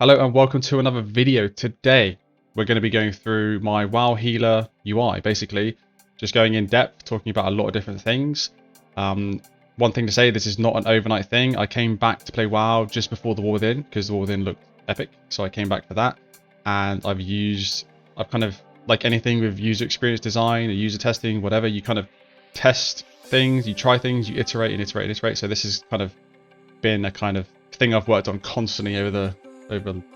Hello and welcome to another video. Today we're going to be going through my WoW healer UI, basically just going in depth, talking about a lot of different things. One thing to say, this is not an overnight thing. I came back to play WoW just before the War Within because the War Within looked epic, so I came back for that. And I've kind of, like anything with user experience design or user testing, whatever, you kind of test things, you try things, you iterate and iterate and iterate. So this has kind of been a kind of thing I've worked on constantly over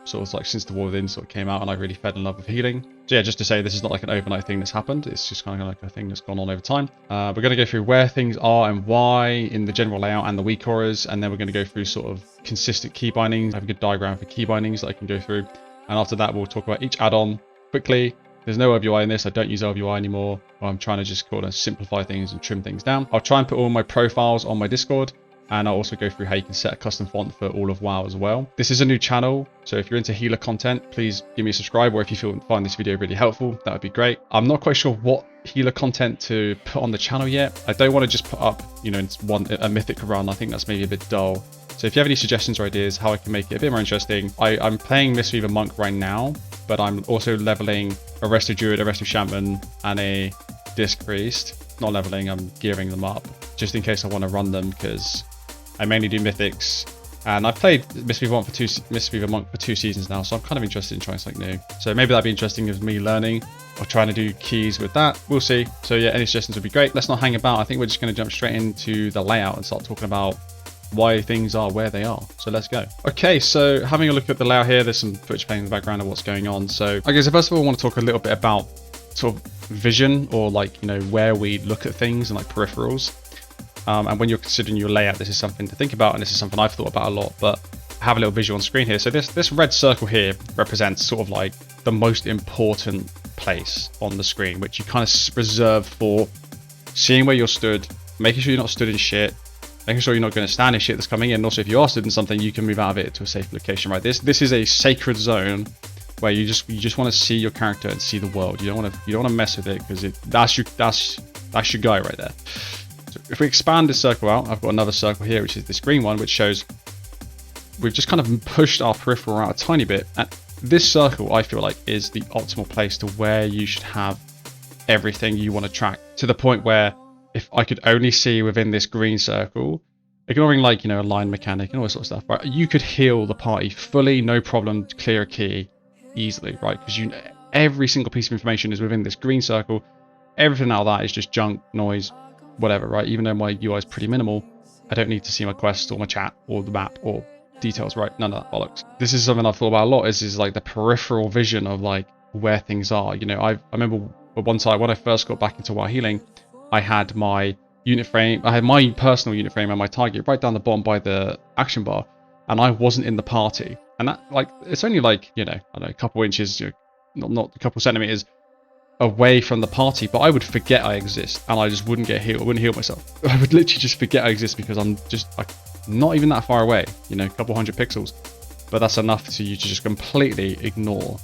sort of like since the War Within sort of came out, and I really fell in love with healing. So yeah, just to say, this is not like an overnight thing that's happened. It's just kind of like a thing that's gone on over time. We're going to go through where things are and why in the general layout and the WeakAuras, and then we're going to go through sort of consistent key bindings. I have a good diagram for key bindings that I can go through, and after that we'll talk about each add-on quickly. There's no LBUI in this. I don't use LBUI anymore. I'm trying to just kind of simplify things and trim things down. I'll try and put all my profiles on my Discord, and I'll also go through how you can set a custom font for all of WoW as well. This is a new channel, so if you're into healer content, please give me a subscribe, or if you find this video really helpful, that would be great. I'm not quite sure what healer content to put on the channel yet. I don't want to just put up, you know, a Mythic run. I think that's maybe a bit dull. So if you have any suggestions or ideas how I can make it a bit more interesting, I'm playing Mistweaver Monk right now, but I'm also leveling a Resto Druid, a Resto Shaman, and a Disc Priest. Not leveling, I'm gearing them up, just in case I want to run them, because I mainly do Mythics, and I've played Mistweaver Monk for 2 seasons now, so I'm kind of interested in trying something new. So maybe that'd be interesting as me learning or trying to do keys with that. We'll see. So yeah, any suggestions would be great. Let's not hang about. I think we're just going to jump straight into the layout and start talking about why things are where they are. So let's go. Okay, so having a look at the layout here, there's some footage playing in the background of what's going on. So I guess first of all, I want to talk a little bit about sort of vision, or like, you know, where we look at things and like peripherals. And when you're considering your layout, this is something to think about, and this is something I've thought about a lot, but I have a little visual on screen here. So this red circle here represents sort of like the most important place on the screen, which you kind of reserve for seeing where you're stood, making sure you're not stood in shit, making sure you're not going to stand in shit that's coming in. And also, if you are stood in something, you can move out of it to a safe location, right? This is a sacred zone where you just want to see your character and see the world. You don't want to mess with it, because that's your guy right there. So if we expand this circle out, I've got another circle here, which is this green one, which shows we've just kind of pushed our peripheral out a tiny bit. And this circle, I feel like, is the optimal place to where you should have everything you want to track, to the point where if I could only see within this green circle, ignoring, like, you know, a line mechanic and all this sort of stuff, right, you could heal the party fully, no problem, clear a key easily, right? Because every single piece of information is within this green circle. Everything out of that is just junk, noise, whatever, right? Even though my UI is pretty minimal, I don't need to see my quest or my chat or the map or details, right? None of that bollocks. This is something I've thought about a lot, is like the peripheral vision of like where things are. You know, I remember one time when I first got back into WoW healing, I had my unit frame, I had my personal unit frame and my target right down the bottom by the action bar, and I wasn't in the party. And that, like, it's only like, you know, I don't know, a couple inches, you know, not a couple centimeters away from the party, but I would forget I exist, and I just wouldn't get healed. I wouldn't heal myself. I would literally just forget I exist because I'm just like not even that far away, you know, a couple hundred pixels, but that's enough to you to just completely ignore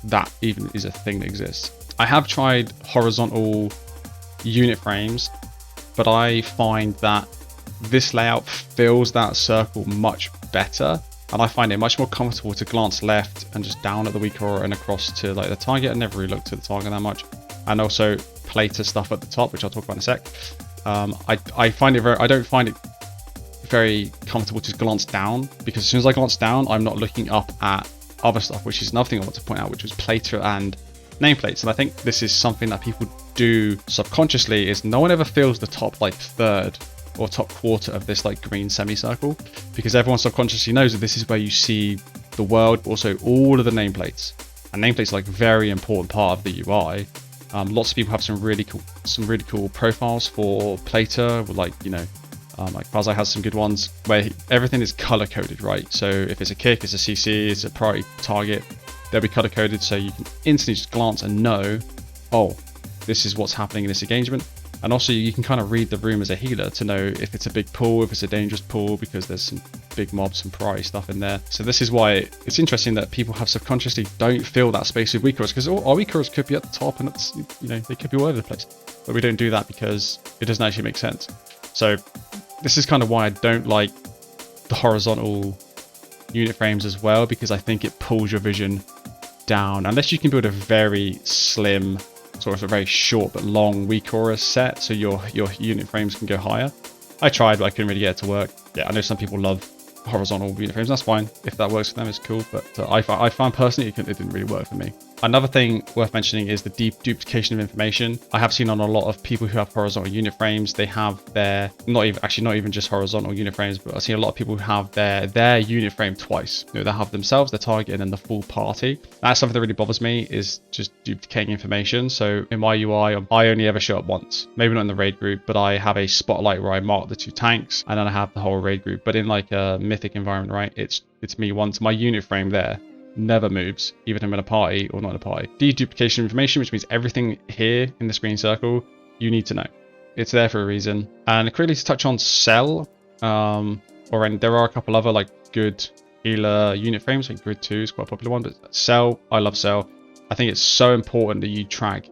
that even is a thing that exists. I have tried horizontal unit frames, but I find that this layout fills that circle much better, and I find it much more comfortable to glance left and just down at the WeakAura and across to like the target. I never really looked at the target that much, and also plater stuff at the top, which I'll talk about in a sec. I don't find it very comfortable to glance down, because as soon as I glance down, I'm not looking up at other stuff, which is another thing I want to point out, which was plater and nameplates. And I think this is something that people do subconsciously, is no one ever feels the top like third or top quarter of this like green semicircle, because everyone subconsciously knows that this is where you see the world, also all of the nameplates. And nameplates are like a very important part of the UI. Lots of people have some really cool profiles for plater, with like, you know, like Bazai has some good ones where everything is color coded, right? So if it's a kick, it's a CC, it's a priority target, they'll be color coded, so you can instantly just glance and know, oh, this is what's happening in this engagement. And also you can kind of read the room as a healer to know if it's a big pool, if it's a dangerous pool, because there's some big mobs, some priority stuff in there. So this is why it's interesting that people have subconsciously don't fill that space with WeakAuras, because our WeakAuras could be at the top, and it's, you know, they could be all over the place. But we don't do that because it doesn't actually make sense. So this is kind of why I don't like the horizontal unit frames as well, because I think it pulls your vision down, unless you can build a very slim, sort of a very short but long WeakAuras set, so your unit frames can go higher. I tried, but I couldn't really get it to work. Yeah, I know some people love horizontal unit frames. That's fine. If that works for them, it's cool. But I found personally it didn't really work for me. Another thing worth mentioning is the deep duplication of information. I have seen on a lot of people who have horizontal unit frames, they have their, not even just horizontal unit frames, but I've seen a lot of people who have their unit frame twice. You know, they have themselves, their target, and then the full party. That's something that really bothers me, is just duplicating information. So in my UI, I only ever show up once. Maybe not in the raid group, but I have a spotlight where I mark the 2 tanks, and then I have the whole raid group. But in like a Mythic environment, right, it's me once. My unit frame there never moves, even if I'm in a party or not in a party. Deduplication of information, which means everything here in the screen circle, you need to know. It's there for a reason. And quickly to touch on Cell, there are a couple other like good healer unit frames. I think Grid 2 is quite a popular one, but Cell, I love Cell. I think it's so important that you track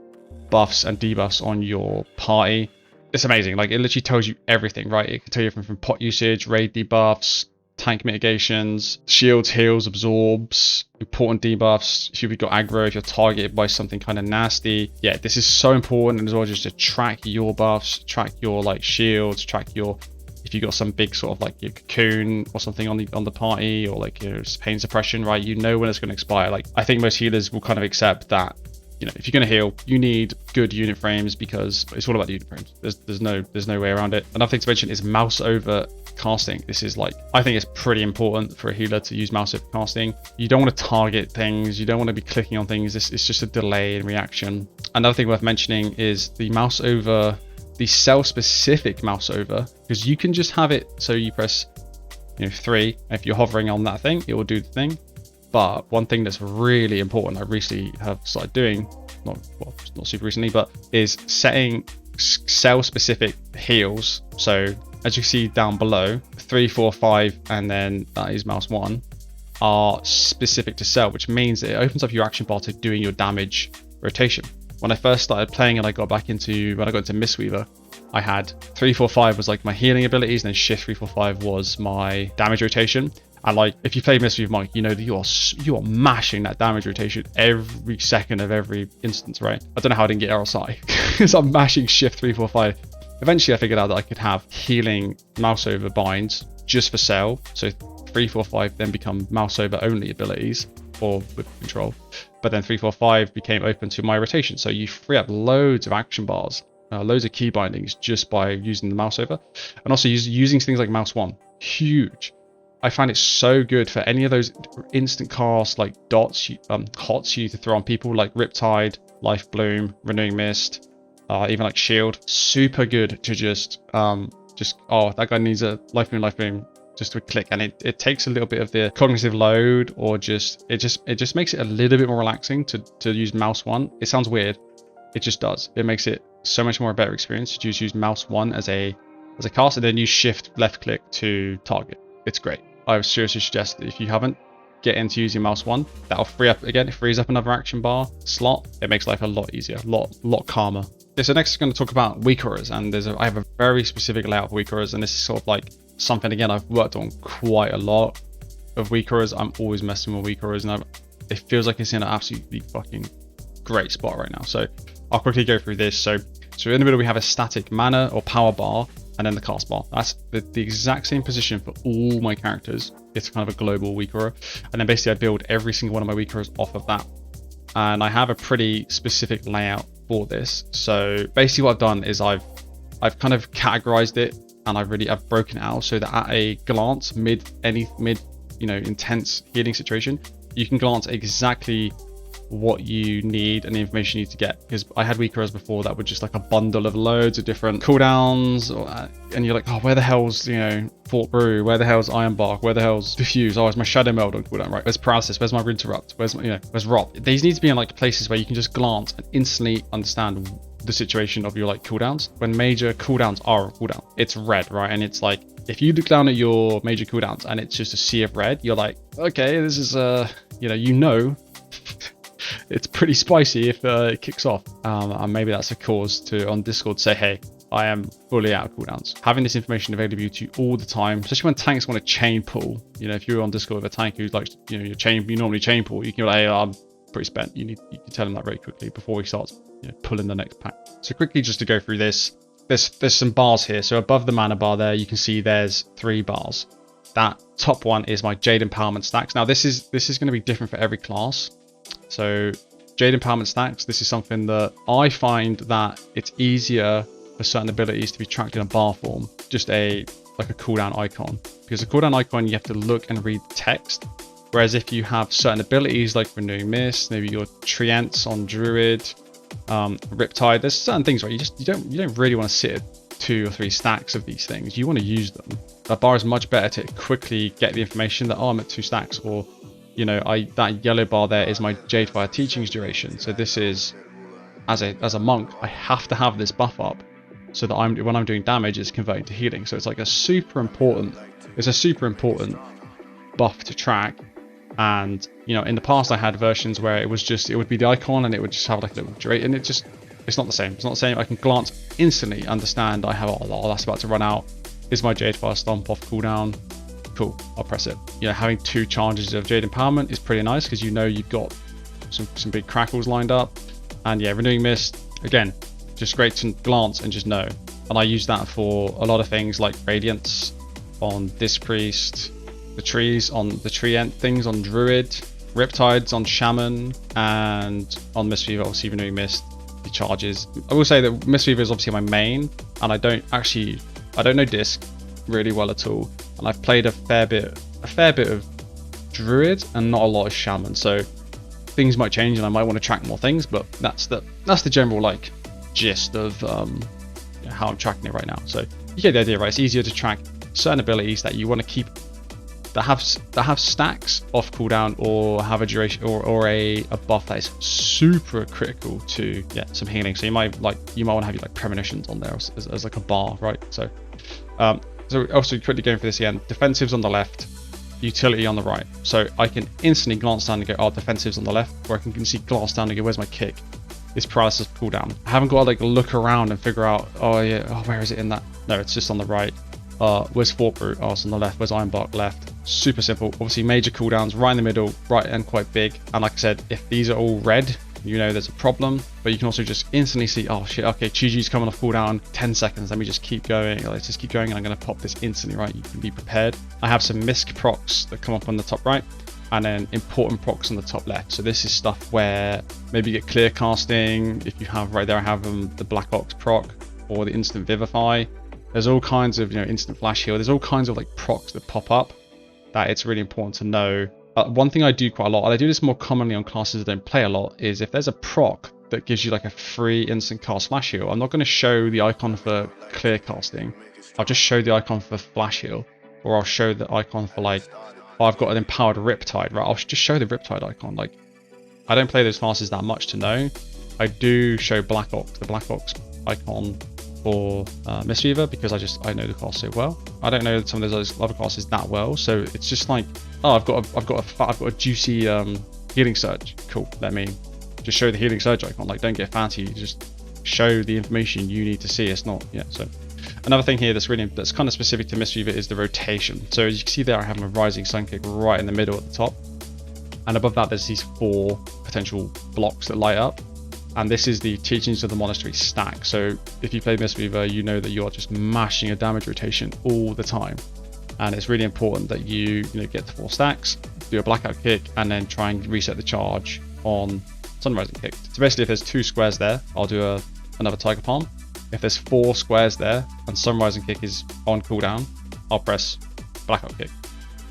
buffs and debuffs on your party. It's amazing. Like, it literally tells you everything, right? It can tell you everything from pot usage, raid debuffs, tank mitigations, shields, heals, absorbs, important debuffs, if you've got aggro, if you're targeted by something kind of nasty. Yeah, this is so important as well, just to track your buffs, track your like shields, track your, if you got some big sort of like your cocoon or something on the party, or like your pain suppression, right? You know when it's going to expire. Like, I think most healers will kind of accept that, you know, if you're going to heal, you need good unit frames, because it's all about the unit frames. There's no way around it. Another thing to mention is mouse over casting. This is like, I think it's pretty important for a healer to use mouse over casting. You don't want to target things. You don't want to be clicking on things. It's just a delay in reaction. Another thing worth mentioning is the mouse over, the cell specific mouse over, because you can just have it so you press, you know, 3. If you're hovering on that thing, it will do the thing. But one thing that's really important, I recently have started doing, not super recently, but is setting cell specific heals. So as you see down below, 3, 4, 5, and then that is mouse 1 are specific to cell, which means that it opens up your action bar to doing your damage rotation. When I first started playing and I got into Mistweaver, I had 3, 4, 5 was like my healing abilities, and then shift 3, 4, 5 was my damage rotation. And like, if you play Mistweaver, Mike, you know that you are mashing that damage rotation every second of every instance, right? I don't know how I didn't get RSI, because I'm mashing shift 3, 4, 5. Eventually I figured out that I could have healing mouse over binds just for cell. So 3, 4, 5 then become mouse over only abilities, or with control. But then 3, 4, 5 became open to my rotation. So you free up loads of action bars, loads of key bindings just by using the mouse over. And also using things like mouse 1, huge. I find it so good for any of those instant cast like dots, hots you need to throw on people, like Riptide, Life Bloom, Renewing Mist, even like Shield. Super good to just oh, that guy needs a Life Bloom, just to click, and it takes a little bit of the cognitive load, or it just makes it a little bit more relaxing to use mouse 1. It sounds weird, it just does. It makes it so much more a better experience to just use mouse 1 as a cast, and then use shift left click to target. It's great. I would seriously suggest that if you haven't, get into using mouse 1. That'll free up, again, it frees up another action bar slot. It makes life a lot easier, a lot calmer. Okay, so next I'm going to talk about WeakAuras, and I have a very specific layout for WeakAuras, and this is sort of like something, again, I've worked on quite a lot of WeakAuras. I'm always messing with WeakAuras, and it feels like it's in an absolutely fucking great spot right now. So I'll quickly go through this. So in the middle we have a static mana or power bar, and then the cast bar. That's the exact same position for all my characters. It's kind of a global WeakAura. And then basically I build every single one of my WeakAuras off of that. And I have a pretty specific layout for this. So basically what I've done is I've kind of categorized it, and I've broken it out so that at a glance, mid intense healing situation, you can glance at exactly what you need and the information you need to get. Because I had WeakAuras before that were just like a bundle of loads of different cooldowns, and you're like, oh, where the hell's, Fort Brew? Where the hell's Ironbark? Where the hell's Diffuse? Oh, it's my Shadow Meld on cooldown, right? Where's Paralysis? Where's my Interrupt? Where's Rot? These need to be in like places where you can just glance and instantly understand the situation of your like cooldowns. When major cooldowns are on cooldown, it's red, right? And it's like, if you look down at your major cooldowns and it's just a sea of red, you're like, okay, this is it's pretty spicy if it kicks off. And maybe that's a cause to on Discord say, hey, I am fully out of cooldowns. Having this information available to you all the time, especially when tanks want to chain pull. You know, if you're on Discord with a tank who's like, you know, you normally chain pull, you can be like, hey, I'm pretty spent. You can tell him that very quickly before he starts, you know, pulling the next pack. So quickly, just to go through this, there's some bars here. So above the mana bar there, you can see there's 3 bars. That top one is my Jade Empowerment stacks. Now this is going to be different for every class. So Jade Empowerment stacks, this is something that I find that it's easier for certain abilities to be tracked in a bar form, just like a cooldown icon. Because a cooldown icon, you have to look and read text. Whereas if you have certain abilities like Renewing Mist, maybe your Treants on Druid, Riptide, there's certain things, right? You don't really want to sit at 2 or 3 stacks of these things. You want to use them. That bar is much better to quickly get the information that, oh, I'm at 2 stacks, or, you know, that yellow bar there is my Jadefire Teachings duration. So this is, as a monk, I have to have this buff up so that when I'm doing damage, it's converting to healing. So it's like a super important buff to track. And, you know, in the past I had versions where it would be the icon and it would just have like a little duration, and it's not the same. It's not the same. I can glance instantly, understand I have, oh, that's about to run out. Is my Jadefire Stomp off cooldown? Cool, I'll press it. You know, having 2 charges of Jade Empowerment is pretty nice because you know you've got some big crackles lined up. And yeah, Renewing Mist, again, just great to glance and just know. And I use that for a lot of things like Radiance on Disc Priest, the trees on the Treant things on Druid, Riptides on Shaman, and on Mistweaver, obviously Renewing Mist, the charges. I will say that Mistweaver is obviously my main, and I don't know Disc really well at all. And I've played a fair bit of Druid and not a lot of Shaman. So things might change and I might want to track more things, but that's the general like gist of how I'm tracking it right now. So you get the idea, right? It's easier to track certain abilities that you want to keep that have stacks off cooldown, or have a duration or a buff that is super critical to some healing. So you might want to have your like premonitions on there as like a bar, right? So also quickly going for this again, defensives on the left, utility on the right. So I can instantly glance down and go, oh, defensives on the left, or I can see glance down and go, where's my kick? It's paralysis cooldown. I haven't got to like look around and figure out, where is it in that? No, it's just on the right. Where's Fort Brute? Oh, it's on the left. Where's Ironbark? Left. Super simple. Obviously major cooldowns right in the middle, right, and quite big. And like I said, if these are all red, you know there's a problem. But you can also just instantly see, oh shit, okay, Chi-Chi's coming off cooldown, 10 seconds, let me just keep going. Let's just keep going, and I'm going to pop this instantly, right? You can be prepared. I have some misc procs that come up on the top right, and then important procs on the top left. So this is stuff where maybe you get clear casting. If you have, right there, I have the Black Ox proc, or the instant vivify. There's all kinds of, instant flash heal. There's all kinds of like procs that pop up that it's really important to know. One thing I do quite a lot, and I do this more commonly on classes that don't play a lot, is if there's a proc that gives you like a free instant cast flash heal, I'm not going to show the icon for clear casting. I'll just show the icon for flash heal, or I'll show the icon for like, oh, I've got an empowered Riptide, right? I'll just show the Riptide icon. Like, I don't play those classes that much to know. I do show the Black Ox icon for Mistweaver, because I know the class so well. I don't know some of those other classes that well, so it's just like, oh, I've got a juicy healing surge. Cool, let me just show the healing surge icon. Like, don't get fancy, just show the information you need to see. It's not, so another thing here that's kind of specific to Mistweaver is the rotation. So as you can see there, I have my Rising Sun Kick right in the middle at the top, and above that there's these 4 potential blocks that light up. And this is the Teachings of the Monastery stack. So if you play Mistweaver, you know that you are just mashing a damage rotation all the time. And it's really important that you get to 4 stacks, do a blackout kick, and then try and reset the charge on Sunrising Kick. So basically, if there's 2 squares there, I'll do another Tiger Palm. If there's 4 squares there and Sunrising Kick is on cooldown, I'll press blackout kick.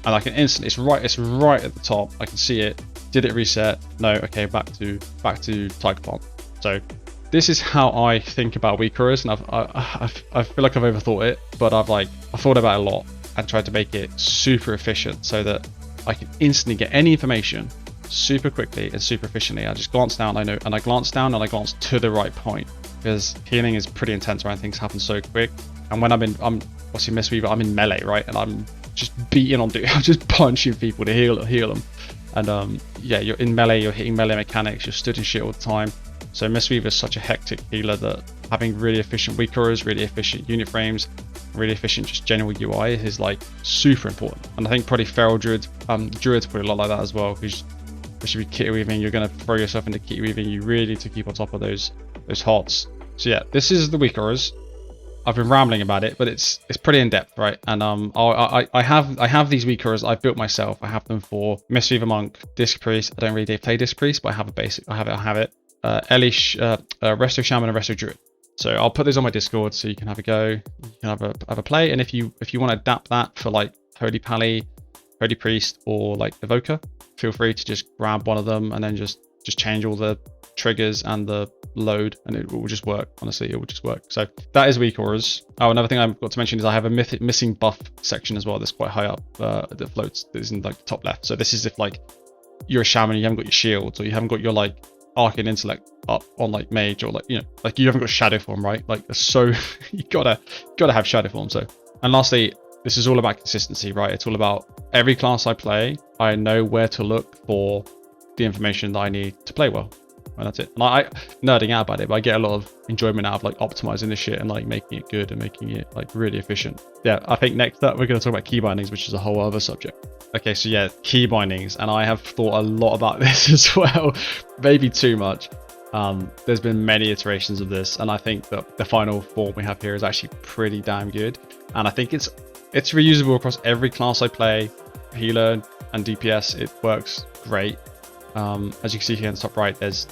And I can instantly, it's right at the top. I can see it. Did it reset? No. Okay, back to Tiger Palm. So this is how I think about WeakAuras, and I feel like I've overthought it, but I've thought about it a lot and tried to make it super efficient so that I can instantly get any information super quickly and super efficiently. I just glance down, I glance down and I glance to the right point, because healing is pretty intense around things happen so quick. And when I'm obviously Mistweaver, I'm in melee, right? And I'm just beating on dude. I'm just punching people to heal them. And you're in melee, you're hitting melee mechanics, you're stood in shit all the time. So Mistweaver is such a hectic healer that having really efficient WeakAuras, really efficient unit frames, really efficient just general UI is like super important. And I think probably Feral Druids probably a lot like that as well, because especially with kitty weaving, you're going to throw yourself into kitty weaving. You really need to keep on top of those hots. So yeah, this is the WeakAuras. I've been rambling about it, but it's pretty in depth, right? And I have these WeakAuras I've built myself. I have them for Mistweaver Monk, Disc Priest. I don't really play Disc Priest, but I have a basic. I have it. Elish, Resto Shaman, and Resto Druid. So I'll put those on my Discord so you can have a go. You can have a play, and if you want to adapt that for like Holy Pally, Holy Priest, or like Evoker, feel free to just grab one of them and then just change all the triggers and the load, and it will just work. Honestly, it will just work. So that is WeakAuras. Oh, another thing I forgot to mention is I have a missing buff section as well that's quite high up, that floats, that is in like the top left. So this is if like you're a shaman and you haven't got your shields, or you haven't got your like arcane intellect up on like mage, or like, you know, like you haven't got shadow form, right? Like so you gotta have shadow form. So, and lastly, this is all about consistency, right? It's all about every class I play, I know where to look for the information that I need to play well. And that's it. And I nerding out about it, but I get a lot of enjoyment out of like optimizing this shit and like making it good and making it like really efficient. Yeah, I think next up we're going to talk about key bindings, which is a whole other subject. Okay, so yeah, key bindings, and I have thought a lot about this as well, maybe too much. There's been many iterations of this, and I think that the final form we have here is actually pretty damn good. And I think it's reusable across every class I play, healer and DPS. It works great. As you can see here in the top right, there's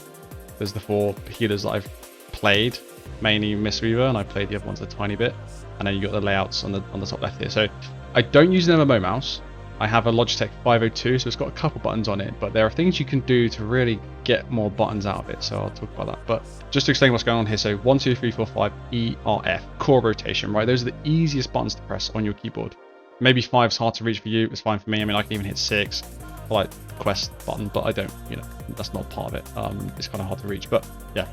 the 4 healers that I've played, mainly Mistweaver, and I played the other ones a tiny bit. And then you got the layouts on the top left here. So I don't use an MMO mouse. I have a Logitech 502, so it's got a couple buttons on it, but there are things you can do to really get more buttons out of it. So I'll talk about that. But just to explain what's going on here, so 1, 2, 3, 4, 5, ERF, core rotation, right? Those are the easiest buttons to press on your keyboard. Maybe 5's hard to reach for you. It's fine for me. I mean, I can even hit 6. I like quest button, but I don't, you know, that's not part of it. It's kind of hard to reach, but yeah.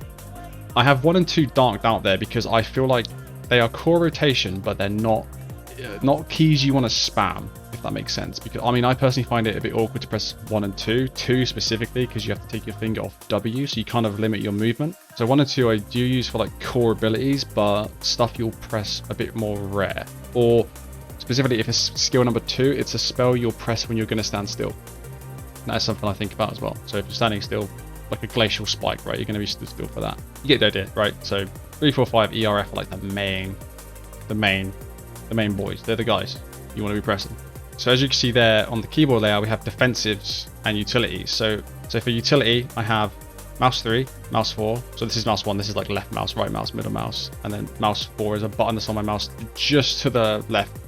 I have 1 and 2 darked out there because I feel like they are core rotation, but they're not keys you want to spam, if that makes sense. Because I mean, I personally find it a bit awkward to press 1 and 2 specifically, because you have to take your finger off W, so you kind of limit your movement. So 1 and 2 I do use for like core abilities, but stuff you'll press a bit more rare. Or specifically, if it's skill number 2, it's a spell you'll press when you're going to stand still. That's something I think about as well. So if you're standing still, like a glacial spike, right, you're going to be stood still for that. You get the idea, right? So 3, 4, 5 ERF are like the main boys. They're the guys you want to be pressing. So as you can see there on the keyboard layout, we have defensives and utilities. So for utility, I have mouse 3, mouse 4. So this is mouse 1. This is like left mouse, right mouse, middle mouse, and then mouse 4 is a button that's on my mouse just to the left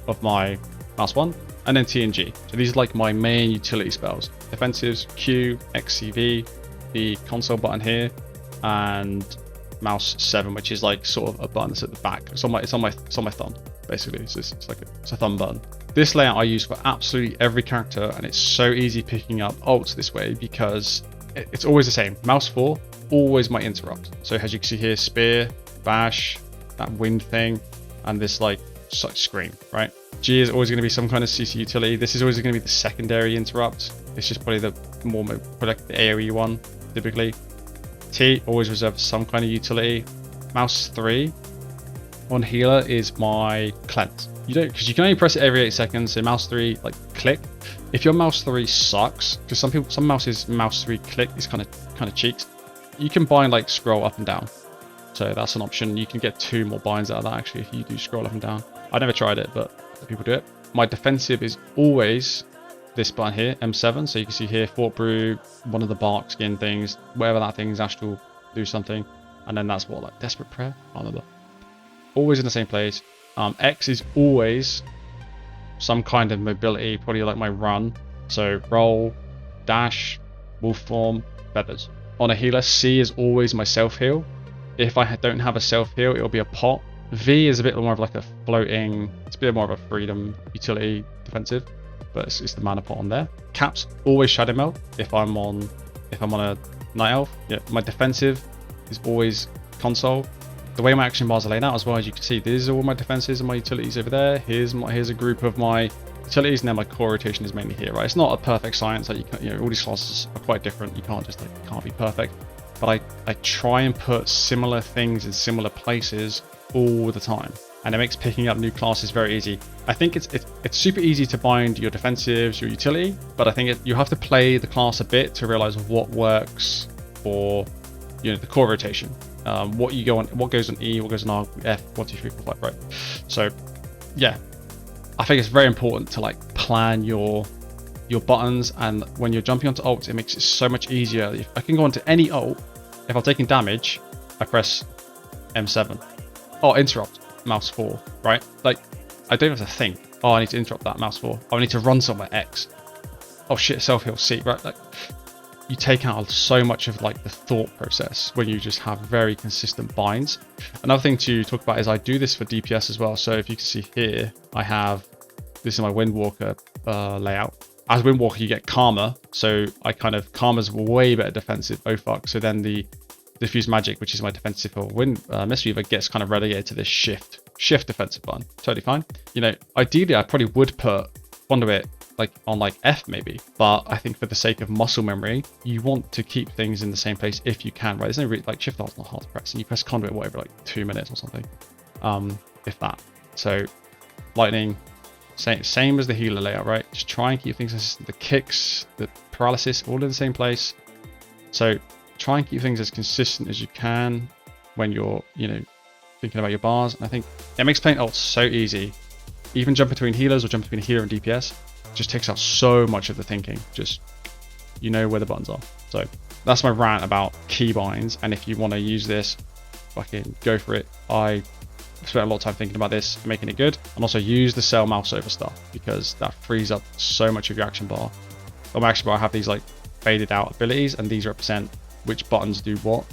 of my mouse 1. And then T and G. So these are like my main utility spells. Defensives, Q, XCV, the console button here, and mouse 7, which is like sort of a button that's at the back. It's on my thumb, basically. So it's a thumb button. This layout I use for absolutely every character, and it's so easy picking up ults this way because it's always the same. Mouse 4 always might interrupt. So as you can see here, spear, bash, that wind thing, and this like scream, right? G is always going to be some kind of CC utility. This is always going to be the secondary interrupt. It's just probably the more like the AoE one, typically. T always reserves some kind of utility. Mouse 3 on healer is my cleanse. You don't, because you can only press it every 8 seconds. So mouse 3 like click. If your mouse 3 sucks, because some mouses mouse 3 click is kind of cheeks. You can bind like scroll up and down. So that's an option. You can get 2 more binds out of that actually if you do scroll up and down. I never tried it, but people do it. My defensive is always this button here, M7. So you can see here, Fort Brew, one of the bark skin things, whatever that thing is, Astral, do something. And then that's what, like Desperate Prayer? I don't remember. Always in the same place. X is always some kind of mobility, probably like my run. So roll, dash, wolf form, feathers. On a healer, C is always my self heal. If I don't have a self heal, it'll be a pot. V is a bit more of like a floating, it's a bit more of a freedom utility defensive, but it's the mana pot on there. Caps always shadow meld if I'm on a night elf. Yeah, my defensive is always console. The way my action bars are laid out as well, as you can see, these are all my defenses and my utilities over there. Here's a group of my utilities, and then my core rotation is mainly here, right? It's not a perfect science. Like you know, all these classes are quite different. You can't just can't be perfect. but I try and put similar things in similar places all the time. And it makes picking up new classes very easy. I think it's super easy to bind your defensives, your utility, but I think you have to play the class a bit to realize what works for, you know, the core rotation. What goes on E, what goes on R, F, 1, 2, 3, 4, 5, right? So yeah, I think it's very important to like plan your buttons, and when you're jumping onto ults, it makes it so much easier. If I can go onto any ult, if I'm taking damage, I press M7. Oh, interrupt, mouse 4, right? Like, I don't have to think, oh, I need to interrupt that, mouse 4. Oh, I need to run somewhere, X. Oh shit, self-heal, C, right? Like, you take out so much of like the thought process when you just have very consistent binds. Another thing to talk about is I do this for DPS as well. So if you can see here, I have, this is my Windwalker layout. As Windwalker, you get Karma. So I kind of, Karma's way better defensive, oh fuck. So then the Diffuse Magic, which is my defensive for Mistweaver, gets kind of relegated to this shift defensive button. Totally fine. You know, ideally I probably would put Conduit like on like F maybe, but I think for the sake of muscle memory, you want to keep things in the same place if you can, right? There's no like Shift R's not hard to press, and you press Conduit whatever, like 2 minutes or something, if that. So Lightning, same as the healer layout, right? Just try and keep things consistent. The kicks, the paralysis, all in the same place. So try and keep things as consistent as you can when you're, you know, thinking about your bars. And I think it makes playing ults so easy. Even jump between healers or jump between healer and DPS just takes out so much of the thinking. Just, you know where the buttons are. So that's my rant about keybinds. And if you want to use this, fucking go for it. I spent a lot of time thinking about this and making it good. And also use the cell mouse over stuff, because that frees up so much of your action bar. On my action bar, I have these like faded out abilities, and these represent which buttons do what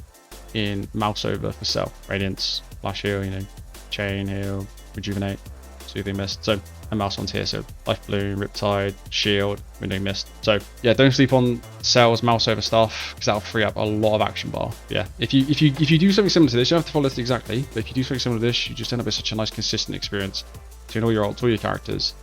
in mouse over for cell. Radiance, Flash Heal, you know, Chain Heal, Rejuvenate, Soothing Mist. So, and mouse ones here, so Life Bloom, Riptide, Shield, Winding Mist. So yeah, don't sleep on cells, mouse over stuff, because that'll free up a lot of action bar. Yeah, if you do something similar to this, you don't have to follow this exactly, but if you do something similar to this, you just end up with such a nice consistent experience between all your ults, all your characters,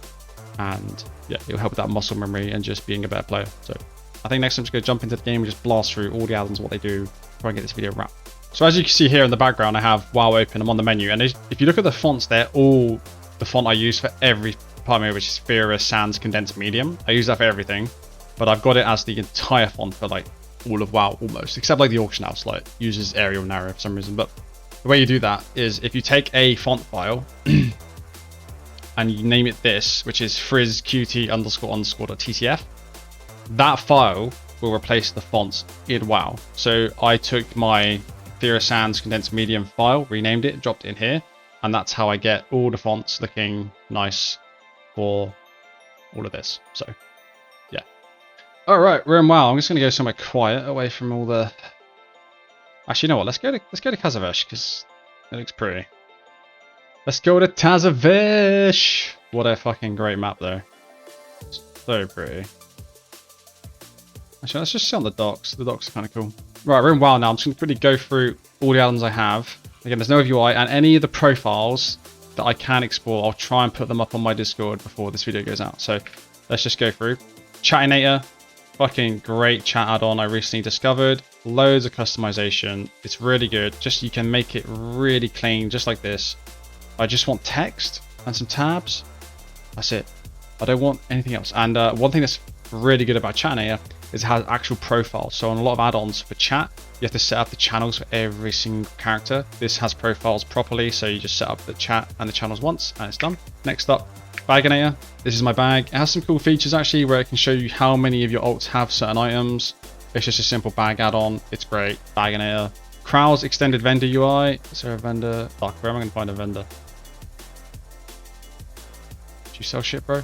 and yeah, it'll help with that muscle memory and just being a better player. So I think next time I'm just going to jump into the game and just blast through all the add-ons, what they do, try and get this video wrapped. So as you can see here in the background, I have WoW open. I'm on the menu, and if you look at the fonts, they're all the font I use for every part of me, which is Fira Sans Condensed Medium. I use that for everything, but I've got it as the entire font for like all of WoW almost, except like the Auction House like uses Arial Narrow for some reason. But the way you do that is if you take a font file and you name it this, which is frizzqt__.ttf, that file will replace the fonts in WoW. So I took my Fira Sans Condensed Medium file, renamed it, dropped it in here, and that's how I get all the fonts looking nice for all of this. So yeah. All right, we're in WoW. I'm just gonna go somewhere quiet, away from all the. Actually, you know what? Let's go to Kazavesh, because it looks pretty. Let's go to Tazavesh. What a fucking great map, though. So pretty. Actually, let's just sit on the docks. The docks are kind of cool. Right, we're in WoW now. I'm just going to quickly go through all the add-ons I have. Again, there's no UI, and any of the profiles that I can explore, I'll try and put them up on my Discord before this video goes out. So let's just go through. Chattynator, fucking great chat add-on I recently discovered. Loads of customization. It's really good. Just, you can make it really clean, just like this. I just want text and some tabs. That's it. I don't want anything else. And one thing that's really good about Chattynator is it has actual profiles. So on a lot of add-ons for chat, you have to set up the channels for every single character. This has profiles properly, so you just set up the chat and the channels once and it's done. Next up, Baganator. This is my bag. It has some cool features actually, where it can show you how many of your ults have certain items. It's just a simple bag add-on. It's great. Baganator. Krau's extended vendor UI. Is there a vendor? Fuck, where am I going to find a vendor? Do you sell shit, bro?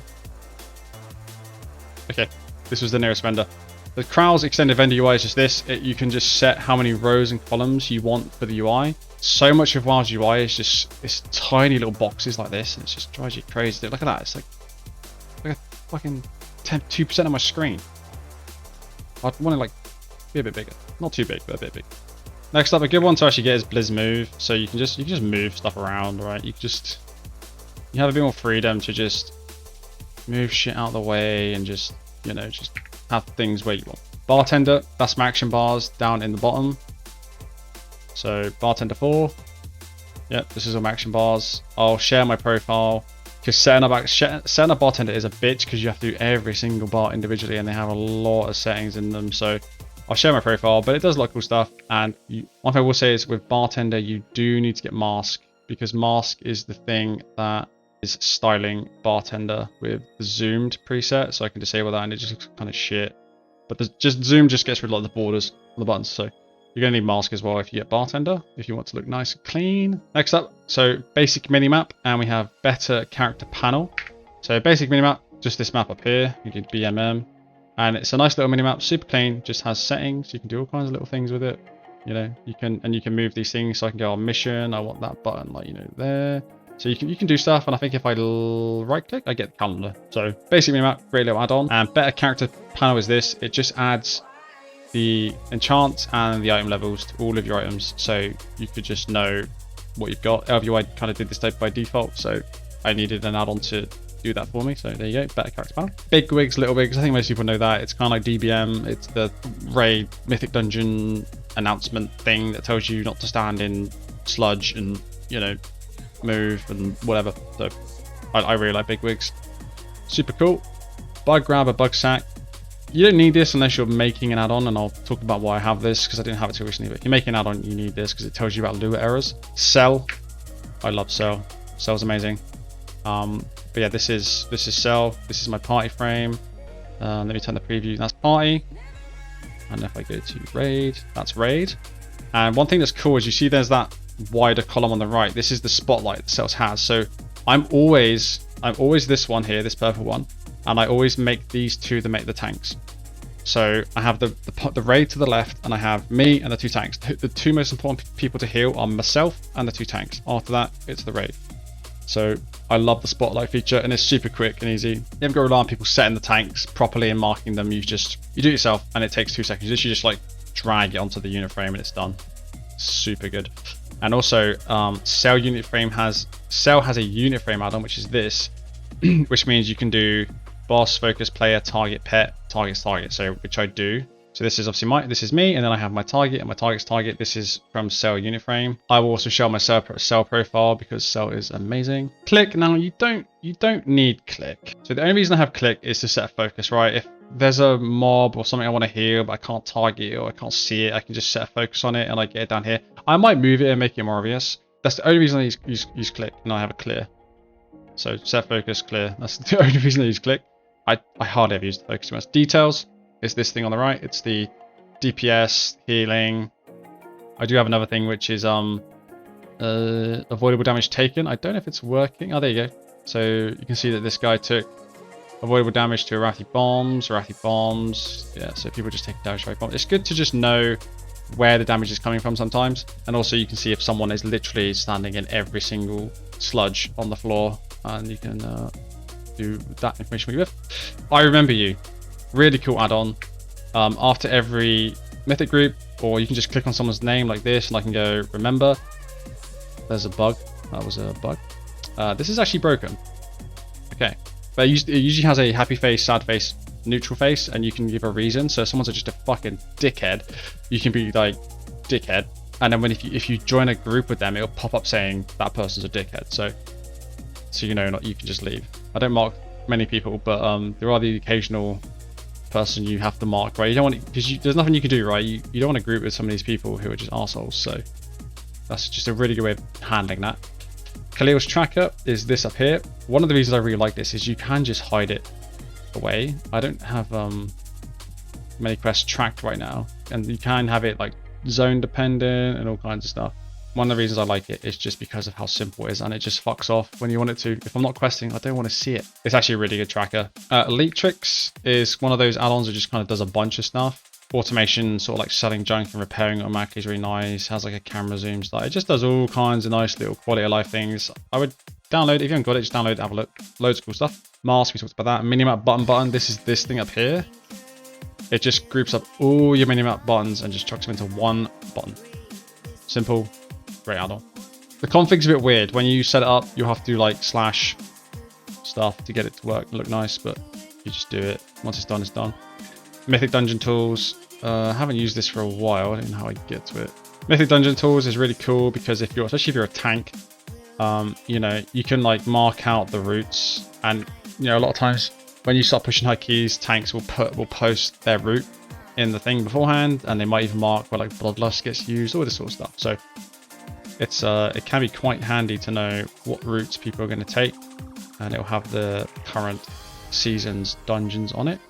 Okay, this was the nearest vendor. The Krau's extended vendor UI is just this. You can just set how many rows and columns you want for the UI. So much of WoW's UI is just this tiny little boxes like this, and it just drives you crazy. Look at that. It's like a fucking 2% of my screen. I'd want to like be a bit bigger. Not too big, but a bit big. Next up, a good one to actually get is BlizzMove. So you can just move stuff around, right? You have a bit more freedom to just move shit out of the way and just, you know, just have things where you want. Bartender, that's my action bars down in the bottom. So bartender 4. Yep, this is all my action bars. I'll share my profile. Because setting up bartender is a bitch because you have to do every single bar individually and they have a lot of settings in them. So I'll share my profile, but it does a lot of cool stuff. And one thing I will say is with bartender, you do need to get Masque because Masque is the thing that is styling bartender with the zoomed preset. So I can disable that and it just looks kind of shit. But zoom just gets rid of like the borders on the buttons. So you're going to need Masque as well if you get bartender, if you want to look nice and clean. Next up, so basic minimap, and we have better character panel. So basic minimap, just this map up here. You can BMM, and it's a nice little minimap, super clean. Just has settings. You can do all kinds of little things with it. You know, you can move these things. So I can go on mission. I want that button, like there. So you can do stuff, and I think if I right click, I get the calendar. So basic minimap, great little add-on. And better character panel is this. It just adds the enchant and the item levels to all of your items, so you could just know what you've got. LWI kind of did this type by default, so I needed an add-on to do that for me. So there you go, better character panel. BigWigs, Littlewigs, I think most people know that. It's kind of like DBM. It's the raid mythic dungeon announcement thing that tells you not to stand in sludge and, you know, move and whatever. So I really like BigWigs. Super cool. Bug grabber, bug sack. You don't need this unless you're making an add-on, and I'll talk about why I have this because I didn't have it too recently. But if you make an add-on, you need this because it tells you about lure errors. Cell, I love Cell. Cell's amazing. But yeah, this is Cell. This is my party frame. Let me turn the preview. That's party. And if I go to raid, that's raid. And one thing that's cool is you see there's that wider column on the right. This is the spotlight that Cells has. So I'm always this one here, this purple one. And I always make these two that make the tanks. So I have the raid to the left, and I have me and the two tanks. The two most important people to heal are myself and the two tanks. After that, it's the raid. So I love the spotlight feature, and it's super quick and easy. You haven't got to rely on people setting the tanks properly and marking them. You do it yourself, and it takes 2 seconds. You just like drag it onto the unit frame, and it's done. Super good. And also, Cell has a unit frame add-on, which is this, which means you can do boss, focus, player, target, pet, target's target. So which I do. So this is obviously this is me, and then I have my target and my target's target. This is from Cell unit frame. I will also show my Cell profile because Cell is amazing. Click. Now you don't need click. So the only reason I have click is to set a focus, right? If there's a mob or something I want to heal, but I can't target it or I can't see it, I can just set a focus on it and I get it down here. I might move it and make it more obvious. That's the only reason I use click, and I have a clear. So set focus, clear. That's the only reason I use click. I hardly ever use the focus too much. Details is this thing on the right. It's the DPS, healing. I do have another thing which is avoidable damage taken. I don't know if it's working. Oh, there you go. So you can see that this guy took avoidable damage to Arathi bombs. Yeah, so people just take damage from bombs. It's good to just know where the damage is coming from sometimes. And also you can see if someone is literally standing in every single sludge on the floor, and you can do that information with. I remember you. Really cool add-on. After every mythic group, or you can just click on someone's name like this, and I can go remember. There's a bug. That was a bug. This is actually broken. Okay, but it usually has a happy face, sad face, neutral face, and you can give a reason. So if someone's just a fucking dickhead, you can be like dickhead, and then if you join a group with them, it'll pop up saying that person's a dickhead. So you know, you can just leave. I don't mark many people, but there are the occasional person you have to mark, right? You don't want, because there's nothing you can do, right? You don't want to group with some of these people who are just assholes. So that's just a really good way of handling that. Kaliel's tracker is this up here. One of the reasons I really like this is you can just hide it away. I don't have many quests tracked right now, and you can have it like zone dependent and all kinds of stuff. One of the reasons I like it is just because of how simple it is, and it just fucks off when you want it to. If I'm not questing, I don't want to see it. It's actually a really good tracker. Leatrix is one of those add-ons that just kind of does a bunch of stuff. Automation, sort of like selling junk and repairing it automatically is really nice. Has like a camera zoom stuff. It just does all kinds of nice little quality of life things. I would download it. If you haven't got it, just download it, have a look. Loads of cool stuff. Masque, we talked about that. MinimapButtonButton, this is this thing up here. It just groups up all your Minimap buttons and just chucks them into one button. Simple. Great add-on. The config's a bit weird. When you set it up, you'll have to do like / stuff to get it to work and look nice, but you just do it. Once it's done, it's done. Mythic Dungeon Tools. I haven't used this for a while. I don't know how I get to it. Mythic Dungeon Tools is really cool because if you're, especially if you're a tank, you know, you can like mark out the routes, and you know, a lot of times when you start pushing high keys, tanks will post their route in the thing beforehand, and they might even mark where like Bloodlust gets used, all this sort of stuff. So it's it can be quite handy to know what routes people are going to take, and it'll have the current season's dungeons on it.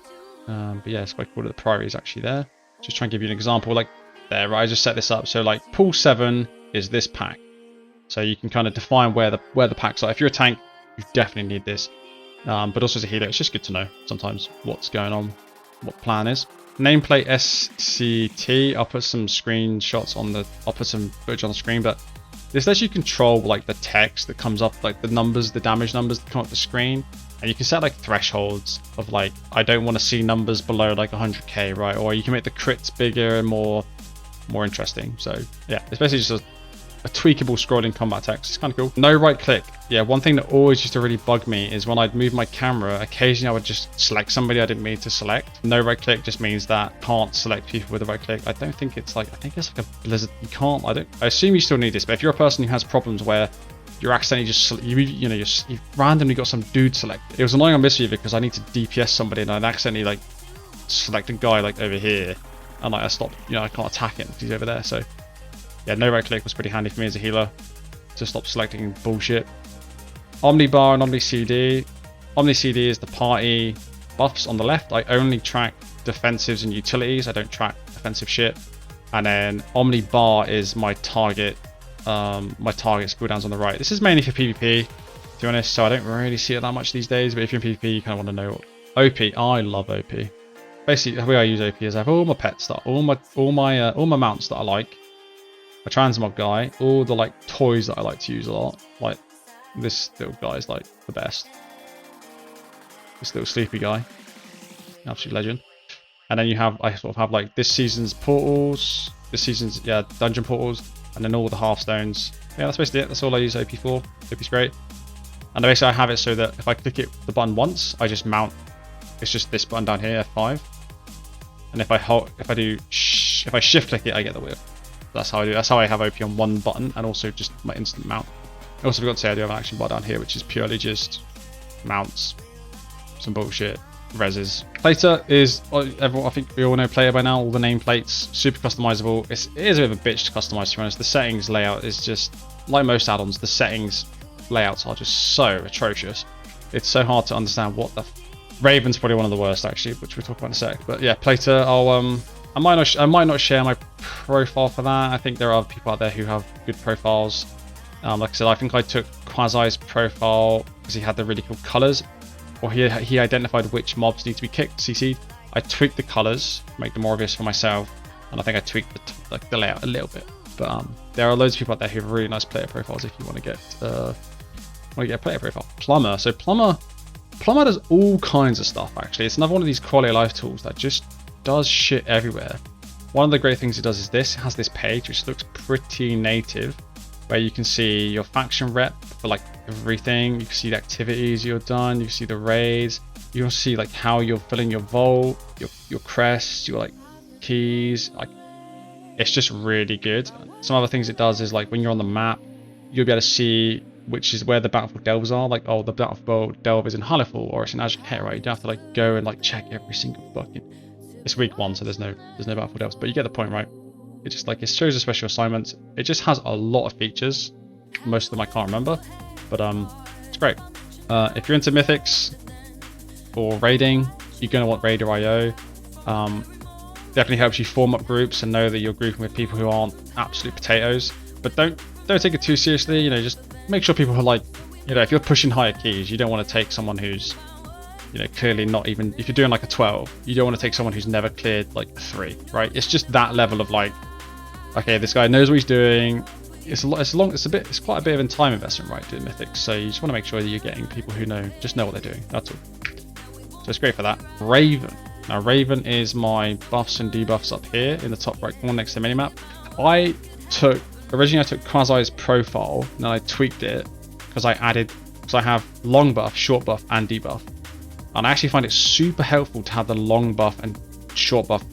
But yeah, it's quite cool that the priority is actually there. Just try and give you an example, like there, right? I just set this up. So like pool 7 is this pack. So you can kind of define where the packs are. If you're a tank, you definitely need this. But also as a healer, it's just good to know sometimes what's going on, what plan is. Nameplate SCT, I'll put some screenshots on the, I'll put some footage on the screen, but this lets you control like the text that comes up, like the numbers, the damage numbers that come up the screen. And you can set like thresholds of like, I don't want to see numbers below like 100k, right? Or you can make the crits bigger and more interesting. So yeah, it's basically just a tweakable scrolling combat text. It's kind of cool. No right click. Yeah, one thing that always used to really bug me is when I'd move my camera, occasionally I would just select somebody I didn't mean to select. No right click just means that can't select people with a right click. I don't think it's like, I think it's like a Blizzard. You can't, I assume you still need this, but if you're a person who has problems where you're accidentally just, you know, you've randomly got some dude selected. It was annoying on Mischief because I need to DPS somebody and I'd accidentally like select a guy like over here, and like I stopped, you know, I can't attack him because he's over there. So yeah, no right click was pretty handy for me as a healer to stop selecting bullshit. OmniBar and OmniCD. OmniCD is the party buffs on the left. I only track defensives and utilities. I don't track offensive shit. And then OmniBar is my target. My target's cooldowns on the right. This is mainly for PvP, to be honest, so I don't really see it that much these days. But if you're in PvP, you kind of want to know what OP. I love OP. Basically, the way I use OP is I have all my pets, that all my mounts that I like. A Transmog guy, all the like toys that I like to use a lot. Like this little guy is like the best. This little sleepy guy, absolute legend. And then you have, I sort of have like this season's portals, this season's dungeon portals, and then all the halfstones. Yeah, that's basically it. That's all I use OP for. OP's great. And basically I have it so that if I click the button once, I just mount. It's just this button down here, F5. And if I shift click it, I get the wheel. That's how I do. That's how I have OP on one button, and also just my instant mount. I also forgot to say I do have an action bar down here, which is purely just mounts, some bullshit, reses. Plater is, everyone, I think we all know Plater by now. All the nameplates, super customizable. It is a bit of a bitch to customize, to be honest. The settings layout is just like most add-ons. The settings layouts are just so atrocious. It's so hard to understand what the. Raven's probably one of the worst actually, which we'll talk about in a sec. But yeah, Plater. I might not share my profile for that. I think there are other people out there who have good profiles. Like I said, I think I took Quasi's profile because he had the really cool colors, or he identified which mobs need to be kicked, CC'd. I tweaked the colors, make them more obvious for myself, and I think I tweaked the layout a little bit. But there are loads of people out there who have really nice player profiles if you want to get a player profile. Plumber. So Plumber does all kinds of stuff actually. It's another one of these quality of life tools that just does shit everywhere. One of the great things it does is this. It has this page which looks pretty native, where you can see your faction rep for like everything. You can see the activities you've done. You can see the raids. You can see like how you're filling your vault, your crests, your like keys. Like it's just really good. Some other things it does is like when you're on the map, you'll be able to see which is where the battlefield delves are. Like, oh, the battlefield delve is in Hallifall or it's in Azure, right? You don't have to like go and like check every single fucking. It's week 1, so there's no battlefield delves, but you get the point, right? It just like, it shows the special assignments. It just has a lot of features. Most of them I can't remember, but it's great. If you're into mythics or raiding, you're gonna want Raider.io. Definitely helps you form up groups and know that you're grouping with people who aren't absolute potatoes. But don't take it too seriously. You know, just make sure people are like, you know, if you're pushing higher keys, you don't want to take someone who's, you know, clearly not even, if you're doing like a 12, you don't want to take someone who's never cleared like a 3, right? It's just that level of like, okay, this guy knows what he's doing. It's quite a bit of a time investment, right, doing mythics. So you just want to make sure that you're getting people who just know what they're doing. That's all. So it's great for that. Raven. Now Raven is my buffs and debuffs up here in the top right corner next to Minimap. Originally I took Quasi's profile, and then I tweaked it because I have long buff, short buff, and debuff. And I actually find it super helpful to have the long buff and short buff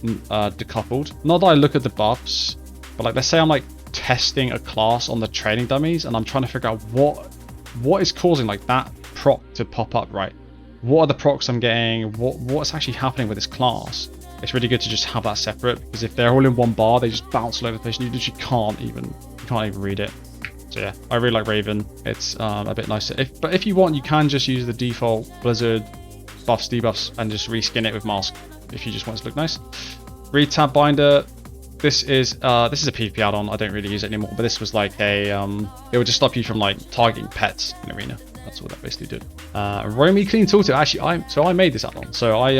decoupled. Not that I look at the buffs, but like let's say I'm like testing a class on the training dummies and I'm trying to figure out what is causing like that proc to pop up, right? What are the procs I'm getting? What's actually happening with this class? It's really good to just have that separate, because if they're all in one bar, they just bounce all over the place and you literally can't even read it. So yeah, I really like Raven. It's a bit nicer. But if you want, you can just use the default Blizzard buffs, debuffs, and just reskin it with Masque if you just want it to look nice. Read tab binder. This is a PvP add-on. I don't really use it anymore, but this was like a it would just stop you from like targeting pets in arena. That's what that basically did. Roamy clean tooltip. Actually, I made this add-on. So I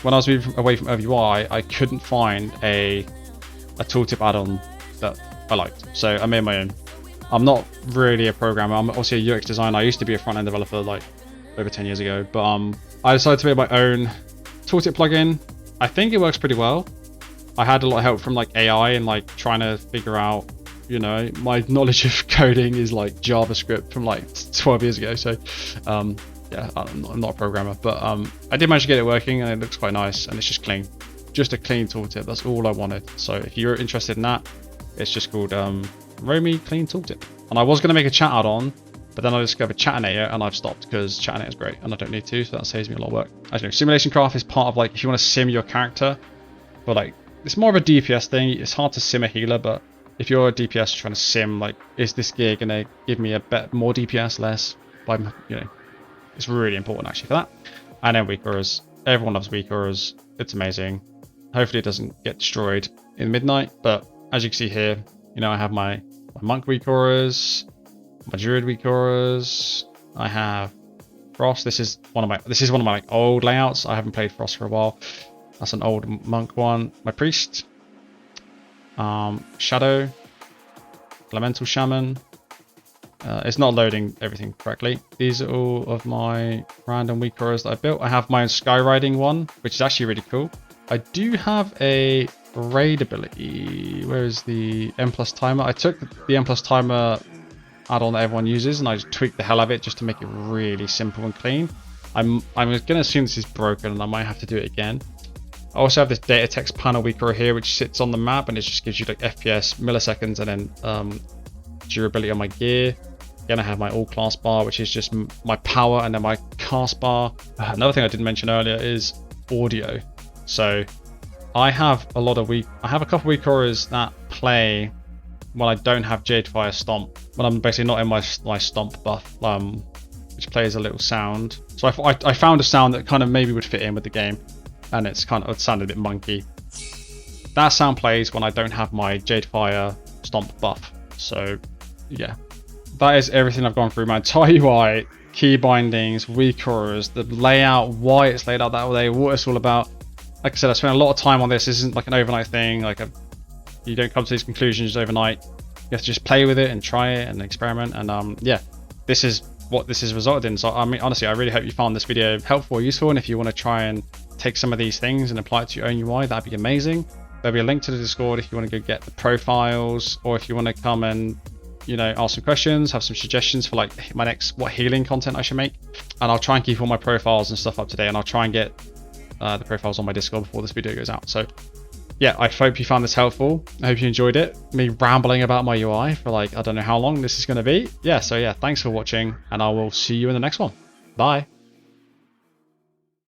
when I was moving away from OVUI, I couldn't find a tooltip add-on that I liked, so I made my own. I'm not really a programmer. I'm also a UX designer. I used to be a front-end developer like over 10 years ago, but I decided to make my own tooltip plugin. I think it works pretty well. I had a lot of help from like AI and like trying to figure out, you know, my knowledge of coding is like JavaScript from like 12 years ago. So yeah, I'm not a programmer, but I did manage to get it working and it looks quite nice and it's just clean. Just a clean tooltip. That's all I wanted. So if you're interested in that, it's just called Roamy Clean Tooltip. And I was going to make a chat add-on, but then I discovered Chattynator and I've stopped because Chattynator is great and I don't need to, so that saves me a lot of work. As you know, simulation craft is part of like, if you want to sim your character, but like, it's more of a DPS thing. It's hard to sim a healer, but if you're a DPS trying to sim, like, is this gear going to give me a bit more DPS, less? By, you know, it's really important actually for that. And then WeakAuras. Everyone loves WeakAuras. It's amazing. Hopefully it doesn't get destroyed in midnight, but as you can see here, you know, I have my monk WeakAuras, my druid WeakAuras. I have Frost. This is one of my like old layouts. I haven't played Frost for a while. That's an old monk one. My priest, Shadow, Elemental Shaman. It's not loading everything correctly. These are all of my random WeakAuras that I built. I have my own Skyriding one, which is actually really cool. I do have a Readability. Where is the M+ timer? I took the M+ timer add-on that everyone uses and I just tweaked the hell out of it just to make it really simple and clean. I'm gonna assume this is broken and I might have to do it again. I also have this data text panel WeakAura here, which sits on the map and it just gives you like FPS, milliseconds, and then durability on my gear. Again, I have my all class bar, which is just my power, and then my cast bar. Another thing I didn't mention earlier is audio. So I have a couple WeakAuras that play when I don't have Jadefire Stomp, when I'm basically not in my Stomp buff, which plays a little sound. So I found a sound that kind of maybe would fit in with the game, and it sounded a bit monkey. That sound plays when I don't have my Jadefire Stomp buff. So yeah, that is everything I've gone through. My entire UI, key bindings, WeakAuras, the layout, why it's laid out that way, what it's all about. Like I said, I spent a lot of time on this. This isn't like an overnight thing. You don't come to these conclusions overnight. You have to just play with it and try it and experiment. And yeah, this is what this has resulted in. So I mean, honestly, I really hope you found this video helpful or useful. And if you want to try and take some of these things and apply it to your own UI, that'd be amazing. There'll be a link to the Discord if you want to go get the profiles, or if you want to come and, you know, ask some questions, have some suggestions for like my next, what healing content I should make. And I'll try and keep all my profiles and stuff up to date, and I'll try and get the profiles on my Discord before this video goes out. So yeah, I hope you found this helpful. I hope you enjoyed it. Me rambling about my UI for like, I don't know how long this is going to be. Yeah, so yeah, thanks for watching, and I will see you in the next one. Bye.